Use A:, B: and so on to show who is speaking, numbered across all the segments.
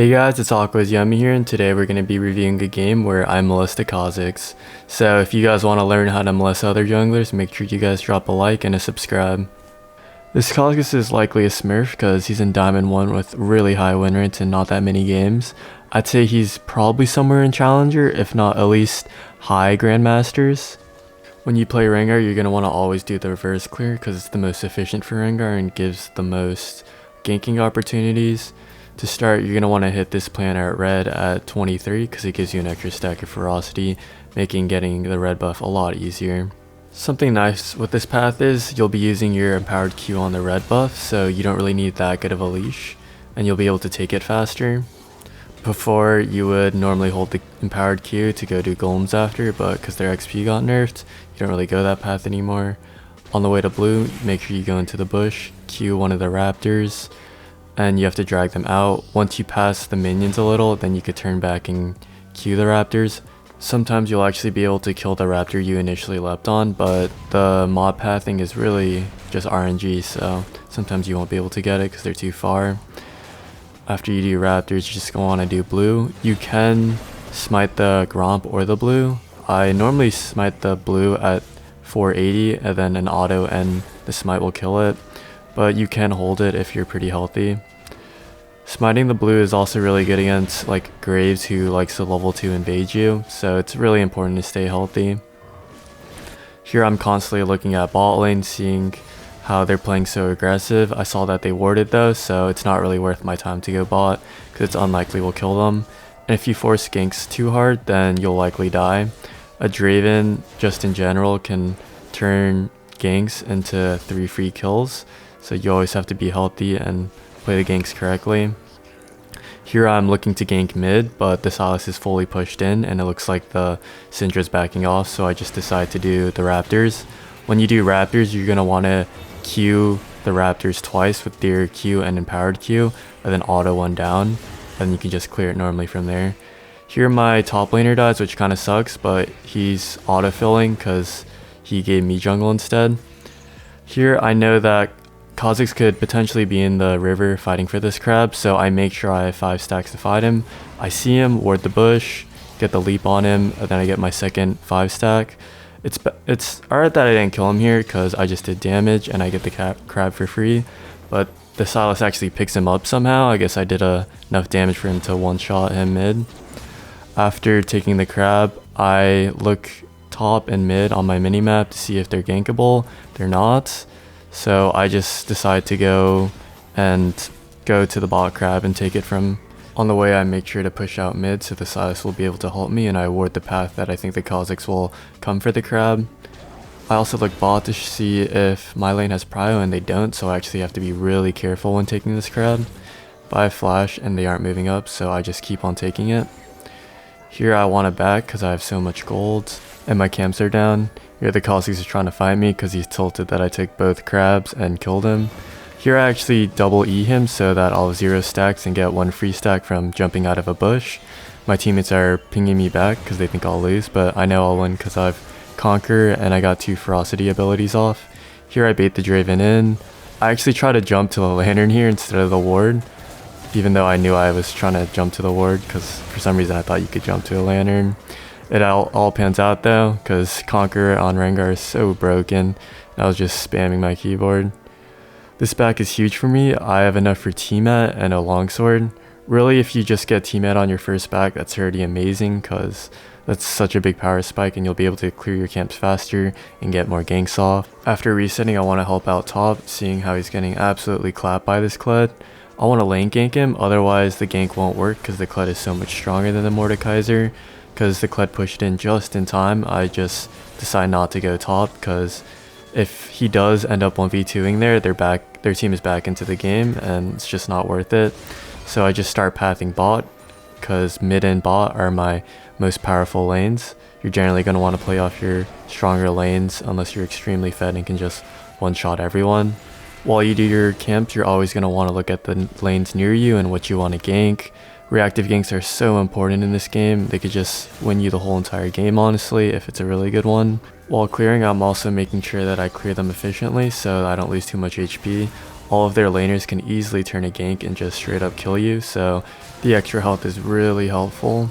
A: Hey guys, it's Aqua's Yummy here, and today we're going to be reviewing a game where I molest a Kha'zix. So if you guys want to learn how to molest other junglers, make sure you guys drop a like and a subscribe. This Kha'zix is likely a Smurf because he's in Diamond 1 with really high win rates and not that many games. I'd say he's probably somewhere in Challenger, if not at least high Grandmasters. When you play Rengar, you're going to want to always do the reverse clear because it's the most efficient for Rengar and gives the most ganking opportunities. To start, you're going to want to hit this planar at red at 23 because it gives you an extra stack of ferocity, making getting the red buff a lot easier. Something nice with this path is you'll be using your empowered Q on the red buff, so you don't really need that good of a leash, and you'll be able to take it faster. Before, you would normally hold the empowered Q to go do golems after, but because their XP got nerfed, you don't really go that path anymore. On the way to blue, make sure you go into the bush, Q one of the raptors, and you have to drag them out. Once you pass the minions a little, then you could turn back and Q the raptors. Sometimes you'll actually be able to kill the raptor you initially leapt on, but the mob pathing is really just RNG, so sometimes you won't be able to get it because they're too far. After you do raptors, you just go on and do blue. You can smite the Gromp or the blue. I normally smite the blue at 480 and then an auto and the smite will kill it, but you can hold it if you're pretty healthy. Smiting the blue is also really good against like Graves, who likes to level 2 invade you, so it's really important to stay healthy. Here I'm constantly looking at bot lane, seeing how they're playing so aggressive. I saw that they warded though, so it's not really worth my time to go bot because it's unlikely we'll kill them. And if you force ganks too hard, then you'll likely die. A Draven, just in general, can turn ganks into 3 free kills, so you always have to be healthy and play the ganks correctly. Here I'm looking to gank mid, but the Sylas is fully pushed in and it looks like the Syndra's backing off, so I just decide to do the raptors. When you do raptors, you're going to want to Q the raptors twice with your Q and empowered Q, and then auto one down, and you can just clear it normally from there. Here my top laner dies, which kind of sucks, but he's auto-filling because he gave me jungle instead. Here I know that Kha'zix could potentially be in the river fighting for this crab, so I make sure I have 5 stacks to fight him. I see him, ward the bush, get the leap on him, and then I get my second 5 stack. It's alright that I didn't kill him here because I just did damage and I get the crab for free, but the Sylas actually picks him up somehow. I guess I did enough damage for him to one-shot him mid. After taking the crab, I look top and mid on my minimap to see if they're gankable. They're not. So I just decide to go to the bot crab and take it from. On the way I make sure to push out mid so the Sylas will be able to halt me, and I ward the path that I think the Kha'zix will come for the crab. I also look bot to see if my lane has prio, and they don't, so I actually have to be really careful when taking this crab. But I have flash and they aren't moving up, so I just keep on taking it. Here I want it back because I have so much gold and my camps are down. Here the Kha'zix is trying to fight me because he's tilted that I took both crabs and killed him. Here I actually double E him so that I'll have 0 stacks and get 1 free stack from jumping out of a bush. My teammates are pinging me back because they think I'll lose, but I know I'll win because I've Conquer and I got 2 ferocity abilities off. Here I bait the Draven in. I actually try to jump to the lantern here instead of the ward, even though I knew I was trying to jump to the ward because for some reason I thought you could jump to a lantern. It all pans out though because Conquer on Rengar is so broken. I was just spamming my keyboard. This back is huge for me. I have enough for T-Mat and a longsword. Really, if you just get T-Mat on your first back, that's already amazing because that's such a big power spike and you'll be able to clear your camps faster and get more ganks off. After resetting, I want to help out top, seeing how he's getting absolutely clapped by this Kled. I want to lane gank him, otherwise the gank won't work because the Kled is so much stronger than the Mordekaiser. Because the Kled pushed in just in time, I just decide not to go top because if he does end up 1v2ing there, their team is back into the game and it's just not worth it. So I just start pathing bot because mid and bot are my most powerful lanes. You're generally going to want to play off your stronger lanes unless you're extremely fed and can just one-shot everyone. While you do your camps, you're always going to want to look at the lanes near you and what you want to gank. Reactive ganks are so important in this game. They could just win you the whole entire game, honestly, if it's a really good one. While clearing, I'm also making sure that I clear them efficiently so I don't lose too much HP. all of their laners can easily turn a gank and just straight up kill you, so the extra health is really helpful.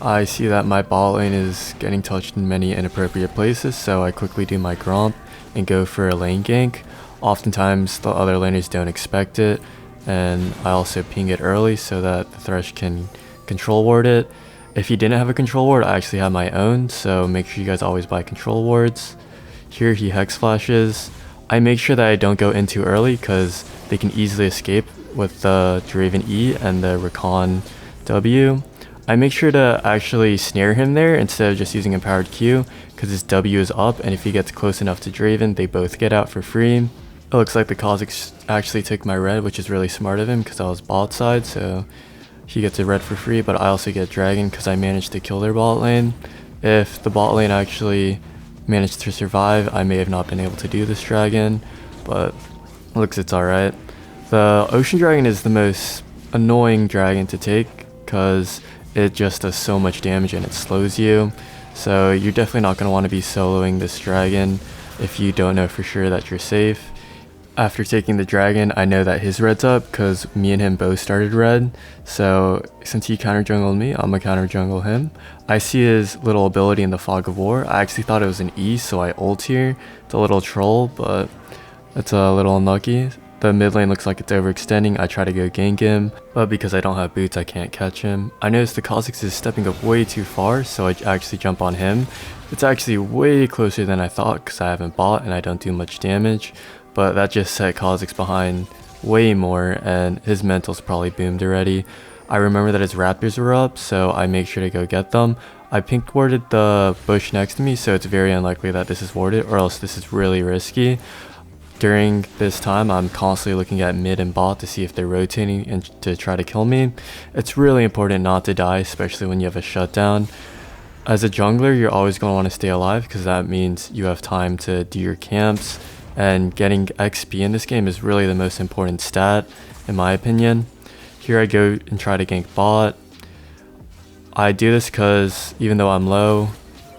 A: I see that my bot lane is getting touched in many inappropriate places, so I quickly do my gromp and go for a lane gank. Oftentimes the other laners don't expect it, and I also ping it early so that the Thresh can control ward it. If he didn't have a control ward, I actually have my own, so make sure you guys always buy control wards. Here he hex flashes. I make sure that I don't go in too early because they can easily escape with the Draven E and the Recon W. I make sure to actually snare him there instead of just using empowered Q because his W is up, and if he gets close enough to Draven, they both get out for free. It looks like the Kha'zix actually took my red, which is really smart of him because I was bot side, so he gets a red for free, but I also get dragon because I managed to kill their bot lane. If the bot lane actually managed to survive, I may have not been able to do this dragon, but looks it's alright. The ocean dragon is the most annoying dragon to take because it just does so much damage and it slows you, so you're definitely not going to want to be soloing this dragon if you don't know for sure that you're safe. After taking the dragon, I know that his red's up because me and him both started red, so since he counter jungled me, I'm gonna counter jungle him. I see his little ability in the Fog of War. I actually thought it was an E, so I ult here. It's a little troll, but it's a little unlucky. The mid lane looks like it's overextending. I try to go gank him, but because I don't have boots, I can't catch him. I noticed the Kha'zix is stepping up way too far, so I actually jump on him. It's actually way closer than I thought because I haven't bought and I don't do much damage. But that just set Kha'zix behind way more, and his mental's probably boomed already. I remember that his raptors were up, so I make sure to go get them. I pink warded the bush next to me, so it's very unlikely that this is warded, or else this is really risky. During this time, I'm constantly looking at mid and bot to see if they're rotating and to try to kill me. It's really important not to die, especially when you have a shutdown. As a jungler, you're always going to want to stay alive because that means you have time to do your camps. And getting XP in this game is really the most important stat, in my opinion. Here I go and try to gank bot. I do this because even though I'm low,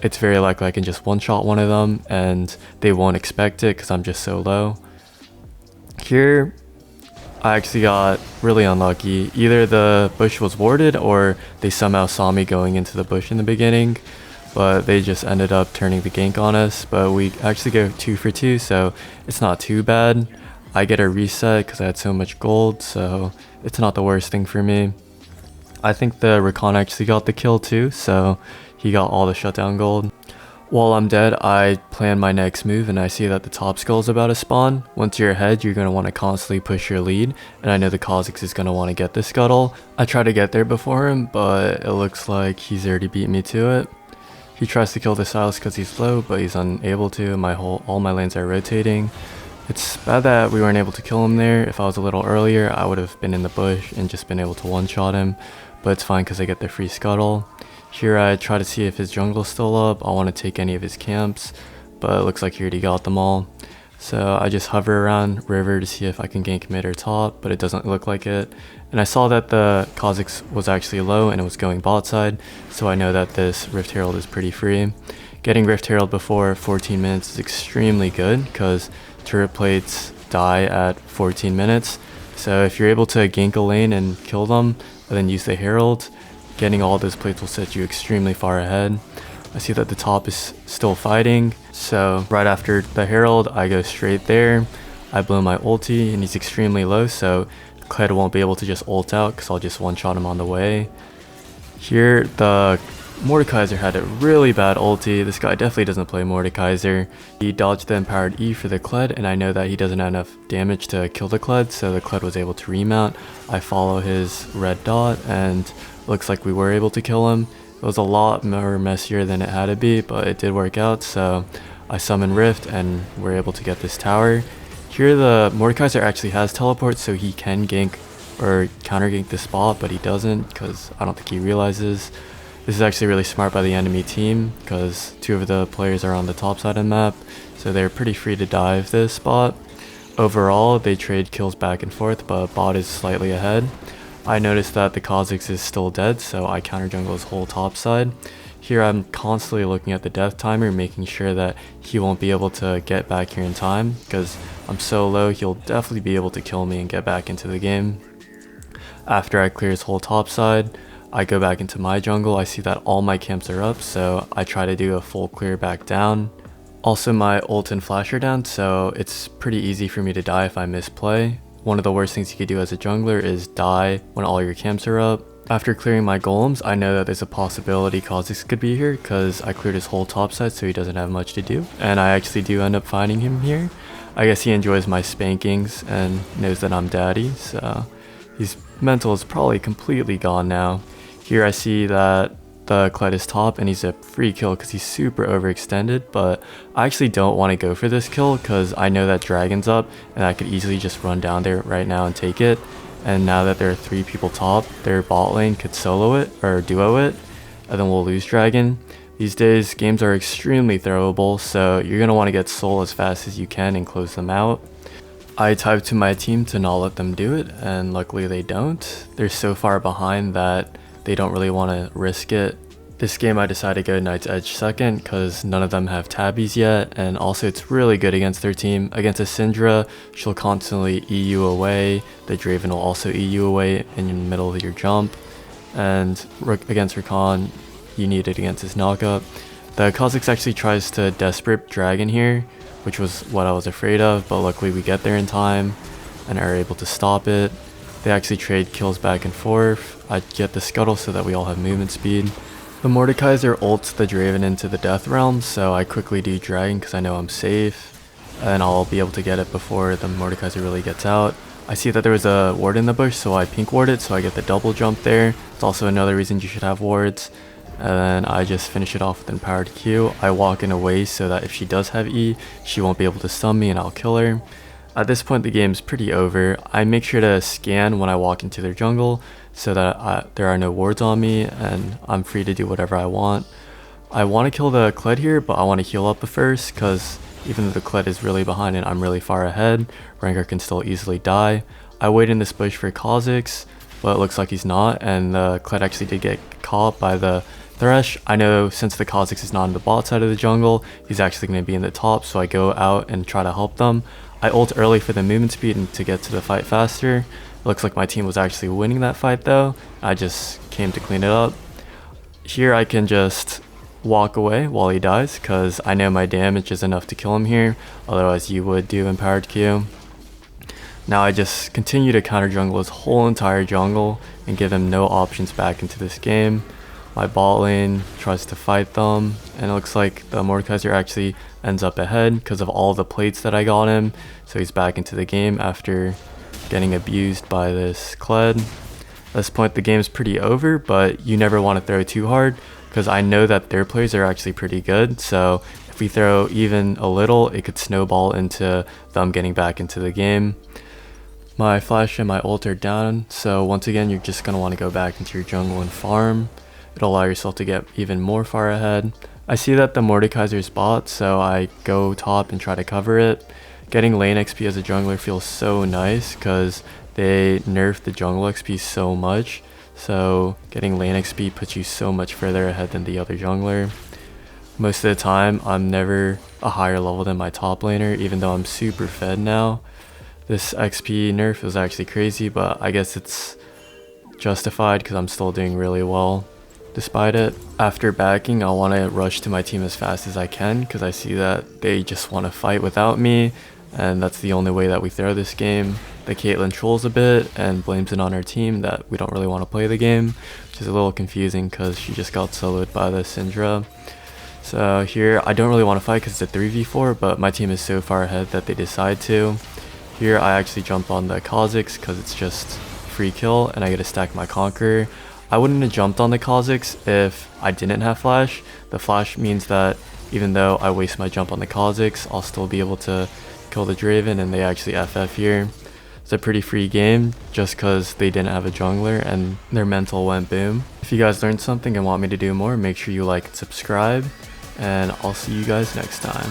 A: it's very likely I can just one-shot one of them and they won't expect it because I'm just so low. Here, I actually got really unlucky. Either the bush was warded or they somehow saw me going into the bush in the beginning, but they just ended up turning the gank on us. But we actually go 2 for 2, so it's not too bad. I get a reset because I had so much gold, so it's not the worst thing for me. I think the Recon actually got the kill too, so he got all the shutdown gold. While I'm dead, I plan my next move and I see that the top skull is about to spawn. Once you're ahead, you're going to want to constantly push your lead, and I know the Kha'zix is going to want to get the scuttle. I try to get there before him, but it looks like he's already beat me to it. He tries to kill the Silas because he's low, but he's unable to. All my lanes are rotating. It's bad that we weren't able to kill him there. If I was a little earlier, I would have been in the bush and just been able to one-shot him, but it's fine because I get the free scuttle. Here I try to see if his jungle's still up. I want to take any of his camps, but it looks like he already got them all. So I just hover around river to see if I can gank mid or top, but it doesn't look like it. And I saw that the Kha'zix was actually low and it was going bot side, so I know that this Rift Herald is pretty free. Getting Rift Herald before 14 minutes is extremely good because turret plates die at 14 minutes. So if you're able to gank a lane and kill them, and then use the Herald, getting all those plates will set you extremely far ahead. I see that the top is still fighting, so right after the Herald, I go straight there. I blow my ulti, and he's extremely low, so Kled won't be able to just ult out because I'll just one-shot him on the way. Here, the Mordekaiser had a really bad ulti. This guy definitely doesn't play Mordekaiser. He dodged the empowered E for the Kled, and I know that he doesn't have enough damage to kill the Kled, so the Kled was able to remount. I follow his red dot, and looks like we were able to kill him. It was a lot more messier than it had to be, but it did work out, so I summon Rift and we're able to get this tower. Here the Mordekaiser actually has teleport, so he can gank or counter gank the spot, but he doesn't because I don't think he realizes. This is actually really smart by the enemy team because 2 of the players are on the top side of the map, so they're pretty free to dive this spot. Overall, they trade kills back and forth, but bot is slightly ahead. I noticed that the Kha'zix is still dead, so I counter jungle his whole top side. Here I'm constantly looking at the death timer, making sure that he won't be able to get back here in time, because I'm so low he'll definitely be able to kill me and get back into the game. After I clear his whole top side, I go back into my jungle. I see that all my camps are up, so I try to do a full clear back down. Also, my ult and flash are down, so it's pretty easy for me to die if I misplay. One of the worst things you could do as a jungler is die when all your camps are up. After clearing my golems, I know that there's a possibility Kha'zix could be here because I cleared his whole top side, so he doesn't have much to do. And I actually do end up finding him here. I guess he enjoys my spankings and knows that I'm daddy, so his mental is probably completely gone now. Here I see that the Kled is top and he's a free kill because he's super overextended, but I actually don't want to go for this kill because I know that dragon's up and I could easily just run down there right now and take it. And now that there are 3 people top, their bot lane could solo it or duo it, and then we'll lose dragon. These days games are extremely throwable, so you're going to want to get soul as fast as you can and close them out. I typed to my team to not let them do it, and luckily they don't. They're so far behind that they don't really want to risk it. This game I decided to go Knight's Edge second because none of them have tabbies yet, and also it's really good against their team. Against a Syndra, she'll constantly EU away, the Draven will also EU away in the middle of your jump, and against Rakan, you need it against his knockup. The Kha'zix actually tries to Desperate Dragon here, which was what I was afraid of, but luckily we get there in time and are able to stop it. They actually trade kills back and forth. I get the scuttle so that we all have movement speed. The Mordekaiser ults the Draven into the death realm, so I quickly do dragon because I know I'm safe and I'll be able to get it before the Mordekaiser really gets out. I see that there was a ward in the bush, so I pink ward it, so I get the double jump there. It's also another reason you should have wards. And then I just finish it off with empowered Q. I walk in a way so that if she does have E, she won't be able to stun me and I'll kill her. At this point the game's pretty over. I make sure to scan when I walk into their jungle so that there are no wards on me and I'm free to do whatever I want. I want to kill the Kled here, but I want to heal up first because even though the Kled is really behind and I'm really far ahead, Rengar can still easily die. I wait in this bush for Kha'zix, but it looks like he's not, and the Kled actually did get caught by the Thresh. I know since the Kha'zix is not on the bot side of the jungle, he's actually going to be in the top, so I go out and try to help them. I ult early for the movement speed and to get to the fight faster. It looks like my team was actually winning that fight though. I just came to clean it up. Here I can just walk away while he dies because I know my damage is enough to kill him here, otherwise you would do empowered Q. Now I just continue to counter jungle his whole entire jungle and give him no options back into this game. My bot lane tries to fight them, and it looks like the Mordekaiser actually ends up ahead because of all the plates that I got him, so he's back into the game after getting abused by this Kled. At this point the game's pretty over, but you never want to throw too hard because I know that their players are actually pretty good, so if we throw even a little it could snowball into them getting back into the game. My flash and my ult are down, so once again you're just going to want to go back into your jungle and farm. It'll allow yourself to get even more far ahead. I see that the Mordekaiser's bot, so I go top and try to cover it. Getting lane XP as a jungler feels so nice because they nerfed the jungle XP so much. So getting lane XP puts you so much further ahead than the other jungler. Most of the time, I'm never a higher level than my top laner, even though I'm super fed now. This XP nerf was actually crazy, but I guess it's justified because I'm still doing really well despite it. After backing, I want to rush to my team as fast as I can because I see that they just want to fight without me, and that's the only way that we throw this game. The Caitlyn trolls a bit and blames it on her team that we don't really want to play the game, which is a little confusing because she just got soloed by the Syndra. So here, I don't really want to fight because it's a 3v4, but my team is so far ahead that they decide to. Here, I actually jump on the Kha'zix because it's just free kill and I get to stack my Conqueror. I wouldn't have jumped on the Kha'zix if I didn't have flash. The flash means that even though I waste my jump on the Kha'zix, I'll still be able to kill the Draven, and they actually FF here. It's a pretty free game just because they didn't have a jungler and their mental went boom. If you guys learned something and want me to do more, make sure you like and subscribe, and I'll see you guys next time.